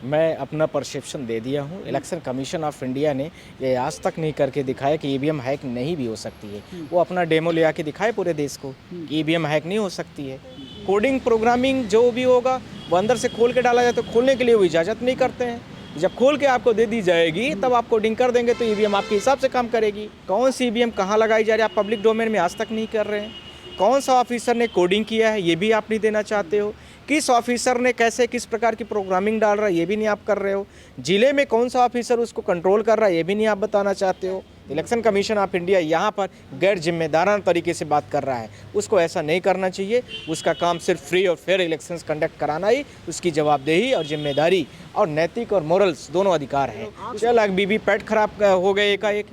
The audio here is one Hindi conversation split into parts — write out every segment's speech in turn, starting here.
मैं अपना परसेप्शन दे दिया हूँ। इलेक्शन कमीशन ऑफ इंडिया ने ये आज तक नहीं करके दिखाया कि ईवीएम हैक नहीं भी हो सकती है। वो अपना डेमो ले आके दिखाए पूरे देश को कि ईवीएम हैक नहीं हो सकती है। कोडिंग प्रोग्रामिंग जो भी होगा वो अंदर से खोल के डाला जाए, तो खोलने के लिए वो इजाज़त नहीं करते हैं। जब खोल के आपको दे दी जाएगी तब आप कोडिंग कर देंगे तो ईवीएम आपके हिसाब से काम करेगी। कौन सी ईवीएम कहाँ लगाई जा रही है आप पब्लिक डोमेन में आज तक नहीं कर रहे हैं। कौन सा ऑफिसर ने कोडिंग किया है ये भी आप नहीं देना चाहते हो। किस ऑफिसर ने कैसे किस प्रकार की प्रोग्रामिंग डाल रहा है ये भी नहीं आप कर रहे हो। जिले में कौन सा ऑफिसर उसको कंट्रोल कर रहा है ये भी नहीं आप बताना चाहते हो। इलेक्शन कमीशन ऑफ इंडिया यहाँ पर गैर जिम्मेदाराना तरीके से बात कर रहा है। उसको ऐसा नहीं करना चाहिए। उसका काम सिर्फ फ्री और फेयर इलेक्शंस कंडक्ट कराना ही उसकी जवाबदेही और जिम्मेदारी और नैतिक और मोरल्स दोनों अधिकार है। चल वीवीपैट खराब हो गए एकाएक,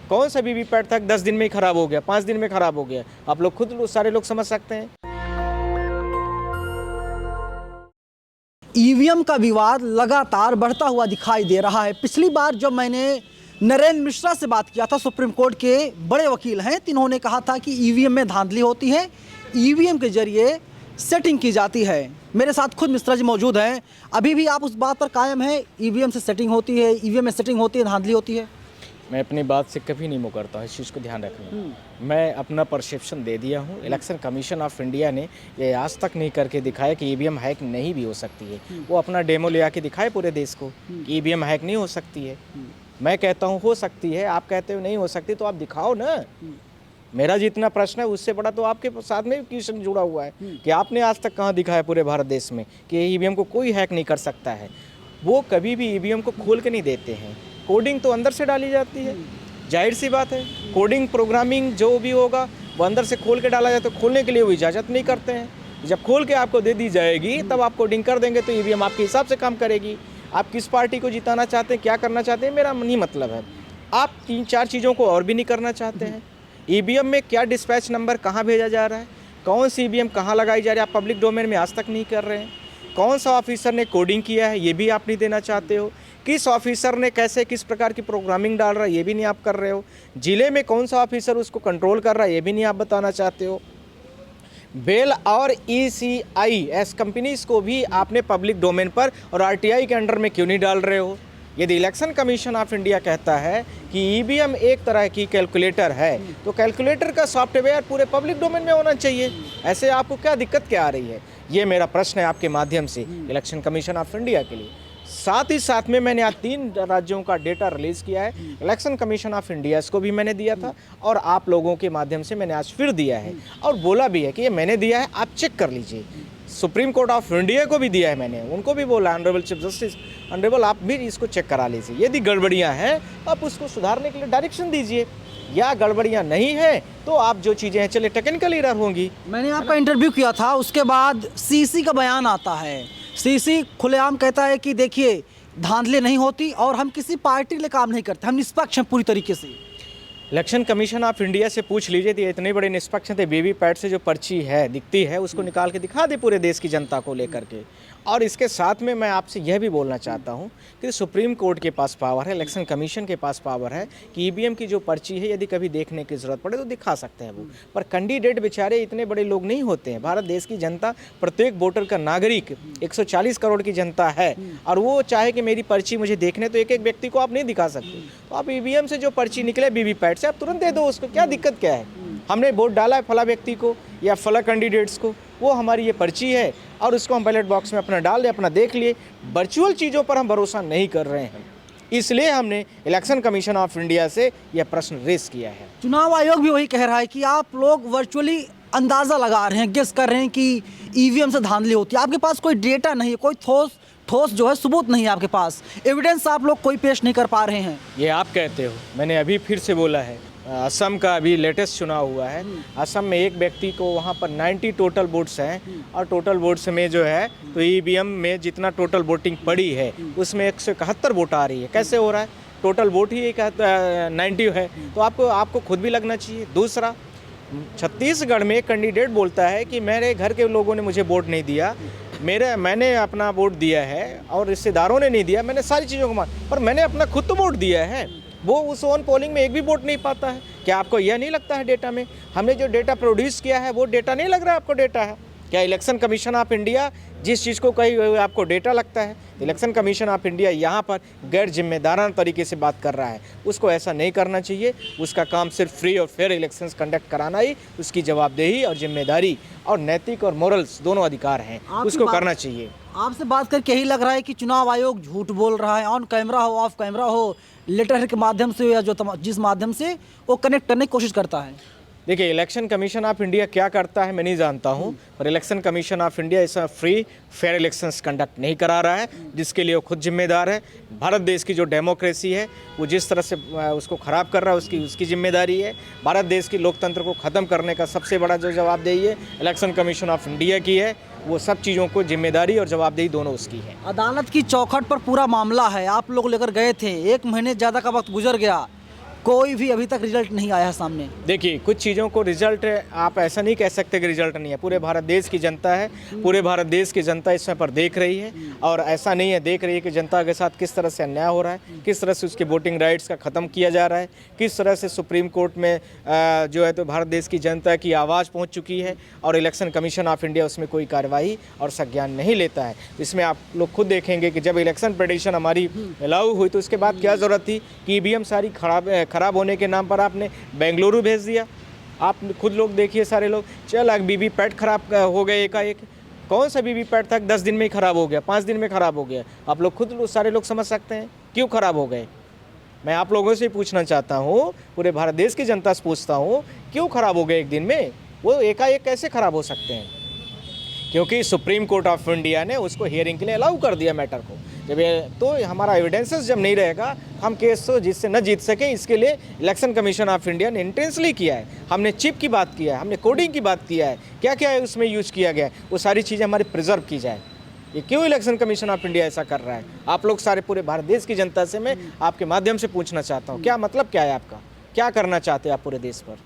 कौन सा वीवीपैट था 10 दिन में ही खराब हो गया, 5 दिन में खराब हो गया। आप लोग खुद सारे लोग समझ सकते हैं। ईवीएम का विवाद लगातार बढ़ता हुआ दिखाई दे रहा है। पिछली बार जब मैंने नरेंद्र मिश्रा से बात किया था, सुप्रीम कोर्ट के बड़े वकील हैं, इन्होंने कहा था कि ईवीएम में धांधली होती है, ईवीएम के जरिए सेटिंग की जाती है। मेरे साथ खुद मिश्रा जी मौजूद हैं। अभी भी आप उस बात पर कायम हैं, ईवीएम से सेटिंग होती है, ईवीएम में सेटिंग होती है, धांधली होती है? मैं अपनी बात से कभी नहीं मुकरता, इस चीज़ को ध्यान रखना। मैं अपना परसेप्शन दे दिया हूँ। इलेक्शन कमीशन ऑफ इंडिया ने ये आज तक नहीं करके दिखाया कि ईवीएम हैक नहीं भी हो सकती है। वो अपना डेमो ले आके दिखाए पूरे देश को कि ईवीएम हैक नहीं हो सकती है। मैं कहता हूँ हो सकती है, आप कहते हो नहीं हो सकती, तो आप दिखाओ ना। मेरा जितना प्रश्न है उससे बड़ा तो आपके साथ में क्वेश्चन जुड़ा हुआ है कि आपने आज तक कहाँ दिखाया पूरे भारत देश में कि ईवीएम को कोई हैक नहीं कर सकता है। वो कभी भी ईवीएम को खोल के नहीं देते हैं। कोडिंग तो अंदर से डाली जाती है, जाहिर सी बात है। कोडिंग प्रोग्रामिंग जो भी होगा वो अंदर से खोल के डाला जाए, तो खोलने के लिए वो इजाज़त नहीं करते हैं। जब खोल के आपको दे दी जाएगी तब आप कोडिंग कर देंगे तो ईवीएम आपके हिसाब से काम करेगी। आप किस पार्टी को जिताना चाहते हैं, क्या करना चाहते हैं, मेरा नहीं मतलब है। आप 3-4 चीज़ों को और भी नहीं करना चाहते हैं। ईवीएम में क्या डिस्पैच नंबर कहाँ भेजा जा रहा है, कौन सी ईवीएम कहाँ लगाई जा रही है आप पब्लिक डोमेन में आज तक नहीं कर रहे हैं। कौन सा ऑफिसर ने कोडिंग किया है ये भी आप नहीं देना चाहते हो। किस ऑफिसर ने कैसे किस प्रकार की प्रोग्रामिंग डाल रहा है ये भी नहीं आप कर रहे हो। जिले में कौन सा ऑफिसर उसको कंट्रोल कर रहा है ये भी नहीं आप बताना चाहते हो। बेल और ECIS कंपनीज को भी आपने पब्लिक डोमेन पर और RTI के अंडर में क्यों नहीं डाल रहे हो। यदि इलेक्शन कमीशन ऑफ इंडिया कहता है कि ईवीएम एक तरह की कैलकुलेटर है, तो कैलकुलेटर का सॉफ्टवेयर पूरे पब्लिक डोमेन में होना चाहिए। ऐसे आपको क्या दिक्कत क्या आ रही है, ये मेरा प्रश्न है आपके माध्यम से इलेक्शन कमीशन ऑफ इंडिया के लिए। साथ ही साथ में मैंने आज 3 राज्यों का डेटा रिलीज़ किया है। इलेक्शन कमीशन ऑफ इंडिया को भी मैंने दिया था और आप लोगों के माध्यम से मैंने आज फिर दिया है और बोला भी है कि ये मैंने दिया है, आप चेक कर लीजिए। सुप्रीम कोर्ट ऑफ इंडिया को भी दिया है मैंने, उनको भी बोला ऑनरेबल चीफ जस्टिस, ऑनरेबल आप भी इसको चेक करा लीजिए। यदि गड़बड़ियाँ हैं तो आप उसको सुधारने के लिए डायरेक्शन दीजिए, या गड़बड़ियाँ नहीं हैं तो आप जो चीज़ें हैं चले टेक्निकल एरर होंगी। मैंने आपका इंटरव्यू किया था, उसके बाद CC का बयान आता है। CC खुलेआम कहता है कि देखिए धांधली नहीं होती और हम किसी पार्टी के लिए काम नहीं करते, हम निष्पक्ष हैं पूरी तरीके से। इलेक्शन कमीशन ऑफ इंडिया से पूछ लीजिए तो इतने बड़े निष्पक्ष थे। वीवीपैट से जो पर्ची है दिखती है उसको निकाल के दिखा दे पूरे देश की जनता को लेकर के। और इसके साथ में मैं आपसे यह भी बोलना चाहता हूं कि सुप्रीम कोर्ट के पास पावर है, इलेक्शन कमीशन के पास पावर है कि ईवीएम की जो पर्ची है यदि कभी देखने की ज़रूरत पड़े तो दिखा सकते हैं वो। पर कैंडिडेट बेचारे इतने बड़े लोग नहीं होते हैं। भारत देश की जनता, प्रत्येक वोटर का नागरिक 140 करोड़ की जनता है और वो चाहे कि मेरी पर्ची मुझे देखने, तो एक एक व्यक्ति को आप नहीं दिखा सकते। तो आप ईवीएम से जो पर्ची निकले वीवीपैट से आप तुरंत दे दो उसको, क्या दिक्कत क्या है। हमने वोट डाला है फला व्यक्ति को या फला कैंडिडेट्स को, वो हमारी ये पर्ची है और उसको हम बैलेट बॉक्स में अपना डाल दें, अपना देख लिए। वर्चुअल चीज़ों पर हम भरोसा नहीं कर रहे हैं, इसलिए हमने इलेक्शन कमीशन ऑफ इंडिया से यह प्रश्न रेस किया है। चुनाव आयोग भी वही कह रहा है कि आप लोग वर्चुअली अंदाज़ा लगा रहे हैं, गेस कर रहे हैं कि ईवीएम से धांधली होती है। आपके पास कोई डेटा नहीं है, कोई ठोस जो है सबूत नहीं है आपके पास, एविडेंस आप लोग कोई पेश नहीं कर पा रहे हैं। ये आप कहते हो, मैंने अभी फिर से बोला है। असम का अभी लेटेस्ट चुनाव हुआ है। असम में एक व्यक्ति को वहाँ पर 90 टोटल वोट्स हैं और टोटल वोट्स में जो है तो ईवीएम में जितना टोटल वोटिंग पड़ी है उसमें 171 वोट आ रही है। कैसे हो रहा है, टोटल वोट ही 90 है, तो आपको खुद भी लगना चाहिए। दूसरा, छत्तीसगढ़ में एक कैंडिडेट बोलता है कि मेरे घर के लोगों ने मुझे वोट नहीं दिया, मैंने अपना वोट दिया है और रिश्तेदारों ने नहीं दिया, मैंने सारी चीज़ों को मान, पर मैंने अपना खुद तो वोट दिया है। वो उस ओन पोलिंग में एक भी वोट नहीं पाता है। क्या आपको यह नहीं लगता है डेटा में हमने जो डेटा प्रोड्यूस किया है वो डेटा नहीं लग रहा है आपको डेटा है? क्या इलेक्शन कमीशन ऑफ इंडिया जिस चीज़ को कहीं आपको डेटा लगता है, इलेक्शन कमीशन ऑफ इंडिया यहाँ पर गैर जिम्मेदाराना तरीके से बात कर रहा है। उसको ऐसा नहीं करना चाहिए। उसका काम सिर्फ फ्री और फेयर इलेक्शंस कंडक्ट कराना ही उसकी जवाबदेही और जिम्मेदारी और नैतिक और मोरल्स दोनों अधिकार हैं, उसको करना चाहिए। आपसे बात करके यही लग रहा है कि चुनाव आयोग झूठ बोल रहा है, ऑन कैमरा हो ऑफ कैमरा हो, लेटर के माध्यम से या जिस माध्यम से वो कनेक्ट करने की कोशिश करता है। देखिए, इलेक्शन कमीशन ऑफ इंडिया क्या करता है मैं नहीं जानता हूं, पर इलेक्शन कमीशन ऑफ इंडिया ऐसा फ्री फेयर इलेक्शंस कंडक्ट नहीं करा रहा है, जिसके लिए वो खुद जिम्मेदार है। भारत देश की जो डेमोक्रेसी है वो जिस तरह से उसको ख़राब कर रहा है उसकी जिम्मेदारी है। भारत देश की लोकतंत्र को ख़त्म करने का सबसे बड़ा जो जवाबदेही है इलेक्शन कमीशन ऑफ इंडिया की है। वो सब चीज़ों को जिम्मेदारी और जवाबदेही दोनों उसकी है। अदालत की चौखट पर पूरा मामला है, आप लोग लेकर गए थे, 1 महीने ज़्यादा का वक्त गुजर गया, कोई भी अभी तक रिजल्ट नहीं आया सामने। देखिए, कुछ चीज़ों को रिजल्ट आप ऐसा नहीं कह सकते कि रिजल्ट नहीं है। पूरे भारत देश की जनता है, पूरे भारत देश की जनता इस समय पर देख रही है, और ऐसा नहीं है देख रही है कि जनता के साथ किस तरह से अन्याय हो रहा है, किस तरह से उसके वोटिंग राइट्स का ख़त्म किया जा रहा है, किस तरह से सुप्रीम कोर्ट में जो है तो भारत देश की जनता की आवाज़ पहुँच चुकी है, और इलेक्शन कमीशन ऑफ इंडिया उसमें कोई कार्रवाई और संज्ञान नहीं लेता है। इसमें आप लोग खुद देखेंगे कि जब इलेक्शन पिटीशन हमारी लागू हुई तो उसके बाद क्या ज़रूरत थी कि ईवीएम सारी खराब होने के नाम पर आपने बेंगलुरु भेज दिया। आप खुद लोग देखिए, सारे लोग चल वीवीपैट खराब हो गए एकाएक। कौन सा वीवीपैट था 10 दिन में ही खराब हो गया, 5 दिन में खराब हो गया। आप लोग खुद सारे लोग समझ सकते हैं क्यों खराब हो गए। मैं आप लोगों से पूछना चाहता हूँ, पूरे भारत देश की जनता से पूछता हूँ, क्यों खराब हो गए एक दिन में? वो एकाएक कैसे खराब हो सकते हैं? क्योंकि सुप्रीम कोर्ट ऑफ इंडिया ने उसको हियरिंग के लिए अलाउ कर दिया मैटर को। जब ये तो हमारा एविडेंसेस जब नहीं रहेगा, हम केस तो जिससे न जीत सके, इसके लिए इलेक्शन कमीशन ऑफ इंडिया ने इंटेंसली किया है। हमने चिप की बात किया है, हमने कोडिंग की बात किया है, क्या क्या है उसमें यूज किया गया है, वो सारी चीज़ें हमारी प्रिजर्व की जाए। ये क्यों इलेक्शन कमीशन ऑफ इंडिया ऐसा कर रहा है? आप लोग सारे पूरे भारत देश की जनता से मैं आपके माध्यम से पूछना चाहता हूँ, क्या मतलब क्या है आपका? क्या करना चाहते हैं आप पूरे देश पर?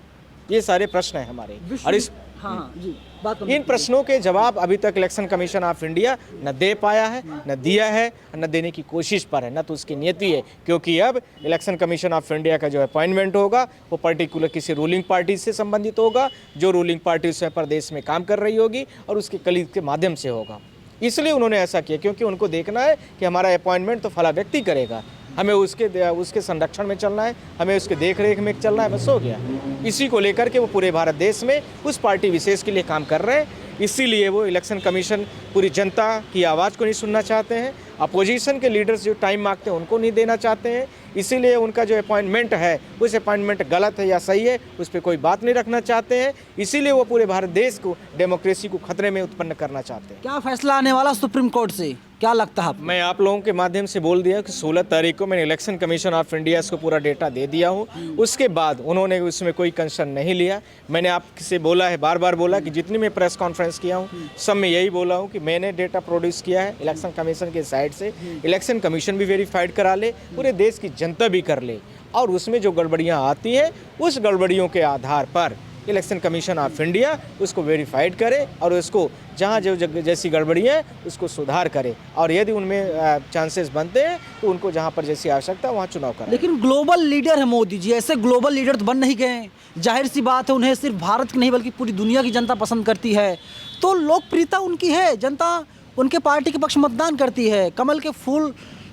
ये सारे प्रश्न हैं हमारे, और इस इन प्रश्नों के जवाब अभी तक इलेक्शन कमीशन ऑफ इंडिया न दे पाया है, न दिया है, न देने की कोशिश पर है, न तो उसकी नीयति है। क्योंकि अब इलेक्शन कमीशन ऑफ इंडिया का जो अपॉइंटमेंट होगा वो पर्टिकुलर किसी रूलिंग पार्टी से संबंधित होगा, जो रूलिंग पार्टी उस पर देश में काम कर रही होगी, और उसके कलीग के माध्यम से होगा। इसलिए उन्होंने ऐसा किया, क्योंकि उनको देखना है कि हमारा अपॉइंटमेंट तो फला व्यक्ति करेगा, हमें उसके संरक्षण में चलना है, हमें उसके देख रेख में चलना है, बस हो गया। इसी को लेकर के वो पूरे भारत देश में उस पार्टी विशेष के लिए काम कर रहे हैं। इसीलिए वो इलेक्शन कमीशन पूरी जनता की आवाज़ को नहीं सुनना चाहते हैं। अपोजिशन के लीडर्स जो टाइम मांगते हैं उनको नहीं देना चाहते हैं। इसीलिए उनका जो अपॉइंटमेंट है उस अपॉइंटमेंट गलत है या सही है उस पर कोई बात नहीं रखना चाहते हैं। इसीलिए वो पूरे भारत देश को, डेमोक्रेसी को खतरे में उत्पन्न करना चाहते हैं। क्या फैसला आने वाला सुप्रीम कोर्ट से, क्या लगता है? मैं आप लोगों के माध्यम से बोल दिया कि 16 तारीख को मैंने इलेक्शन कमीशन ऑफ इंडिया को पूरा डेटा दे दिया हूँ। उसके बाद उन्होंने उसमें कोई कंसर्न नहीं लिया। मैंने आपसे बोला है, बार बार बोला कि जितनी मैं प्रेस कॉन्फ्रेंस किया हूँ सब में यही बोला हूँ कि मैंने डेटा प्रोड्यूस किया है इलेक्शन कमीशन के साइड से। इलेक्शन कमीशन भी वेरीफाइड करा ले, पूरे देश की जनता भी कर ले, और उसमें जो गड़बड़ियाँ आती हैं उस गड़बड़ियों के आधार पर इलेक्शन कमीशन ऑफ इंडिया उसको वेरीफाइड करे और उसको जहाँ जो जैसी गड़बड़ियाँ हैं उसको सुधार करे, और यदि उनमें चांसेस बनते हैं तो उनको जहाँ पर जैसी आवश्यकता वहाँ चुनाव करें। लेकिन ग्लोबल लीडर है मोदी जी, ऐसे ग्लोबल लीडर तो बन नहीं गए। जाहिर सी बात है उन्हें सिर्फ भारत की नहीं बल्कि पूरी दुनिया की जनता पसंद करती है, तो लोकप्रियता उनकी है, जनता उनके पार्टी के पक्ष मतदान करती है। कमल के फूल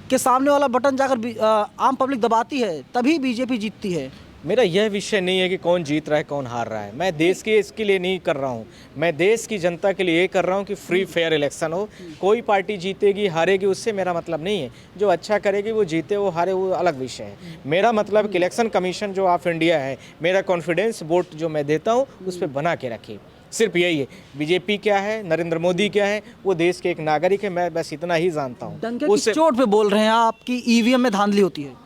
के सामने वाला बटन जाकर आम पब्लिक दबाती है, तभी बीजेपी जीतती है। मेरा यह विषय नहीं है कि कौन जीत रहा है कौन हार रहा है। मैं देश के इसके लिए नहीं कर रहा हूँ, मैं देश की जनता के लिए ये कर रहा हूँ कि फ्री फेयर इलेक्शन हो। कोई पार्टी जीतेगी हारेगी उससे मेरा मतलब नहीं है। जो अच्छा करेगी वो जीते वो हारे वो अलग विषय है। मेरा मतलब कि इलेक्शन कमीशन जो ऑफ इंडिया है, मेरा कॉन्फिडेंस वोट जो मैं देता हूँ उस पर बना के रखे, सिर्फ यही है। बीजेपी क्या है, नरेंद्र मोदी क्या है, वो देश के एक नागरिक है, मैं बस इतना ही जानता हूँ। डंके की चोट पे बोल रहे हैं आप कि ईवीएम में धांधली होती है।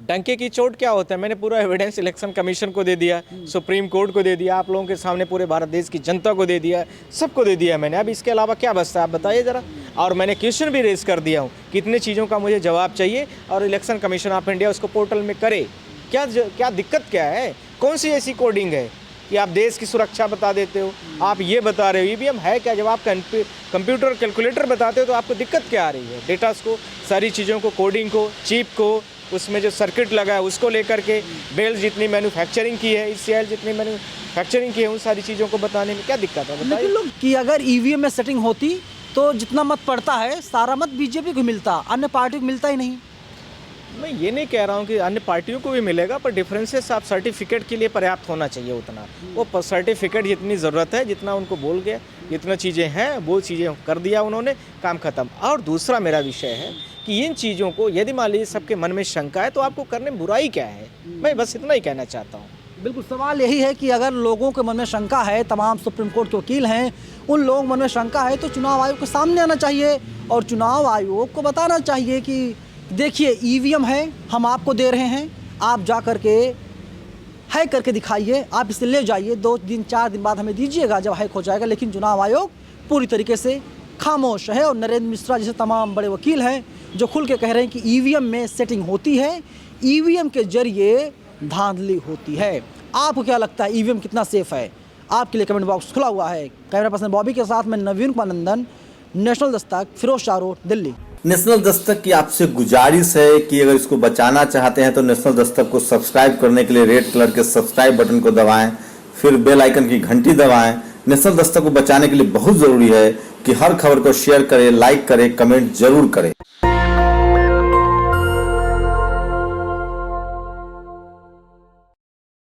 डंके की चोट क्या होता है? मैंने पूरा एविडेंस इलेक्शन कमीशन को दे दिया, सुप्रीम कोर्ट को दे दिया, आप लोगों के सामने पूरे भारत देश की जनता को दे दिया, सबको दे दिया मैंने। अब इसके अलावा क्या बचता है आप बताइए ज़रा। और मैंने क्वेश्चन भी रेज कर दिया हूँ, कितने चीज़ों का मुझे जवाब चाहिए, और इलेक्शन कमीशन ऑफ इंडिया उसको पोर्टल में करे। क्या दिक्कत क्या है? कौन सी ऐसी कोडिंग है कि आप देश की सुरक्षा बता देते हो, आप ये बता रहे हो ईवीएम है क्या? जब आप कंप्यूटर कैलकुलेटर बताते हो तो आपको दिक्कत क्या आ रही है? डेटास को, सारी चीज़ों को, कोडिंग को, चिप को, उसमें जो सर्किट लगा है उसको लेकर के, बेल्ट जितनी मैन्युफैक्चरिंग की है, ECL जितनी मैन्युफैक्चरिंग की है, उन सारी चीज़ों को बताने में क्या दिक्कत है बताइए। लेकिन लोग कि अगर ईवीएम में सेटिंग होती तो जितना मत पड़ता है सारा मत बीजेपी को मिलता, अन्य पार्टी को मिलता ही नहीं। मैं ये नहीं कह रहा हूँ कि अन्य पार्टियों को भी मिलेगा, पर डिफरेंसेस आप सर्टिफिकेट के लिए पर्याप्त होना चाहिए उतना। वो सर्टिफिकेट जितनी ज़रूरत है, जितना उनको बोल गया, जितना चीज़ें हैं वो चीज़ें कर दिया उन्होंने, काम खत्म। और दूसरा मेरा विषय है कि इन चीज़ों को यदि मान लीजिए सबके मन में शंका है तो आपको करने में बुराई क्या है, मैं बस इतना ही कहना चाहता हूँ। बिल्कुल, सवाल यही है कि अगर लोगों के मन में शंका है, तमाम सुप्रीम कोर्ट के वकील हैं, उन लोगों के मन में शंका है तो चुनाव आयोग के सामने आना चाहिए और चुनाव आयोग को बताना चाहिए कि देखिए ईवीएम है, हम आपको दे रहे हैं, आप जा करके हैक करके दिखाइए, आप इसे ले जाइए, 2 दिन 4 दिन बाद हमें दीजिएगा जब हैक हो जाएगा। लेकिन चुनाव आयोग पूरी तरीके से खामोश है और नरेंद्र मिश्रा जैसे तमाम बड़े वकील हैं जो खुल के कह रहे हैं कि ईवीएम में सेटिंग होती है, ईवीएम के जरिए धांधली होती है। आपको क्या लगता है ईवीएम कितना सेफ है? आपके लिए कमेंट बॉक्स खुला हुआ है। कैमरा पर्सन बॉबी के साथ मैं नवीन कुमार नंदन, national Dastak, Firoz Shah road, Delhi. National Dastak की आपसे गुजारिश है कि अगर इसको बचाना चाहते हैं तो नेशनल दस्तक को सब्सक्राइब करने के लिए रेड कलर के सब्सक्राइब बटन को दबाएं, फिर बेल आइकन की घंटी दबाएं। नेशनल दस्तक को बचाने के लिए बहुत जरूरी है कि हर खबर को शेयर करें, लाइक करें, कमेंट जरूर करें।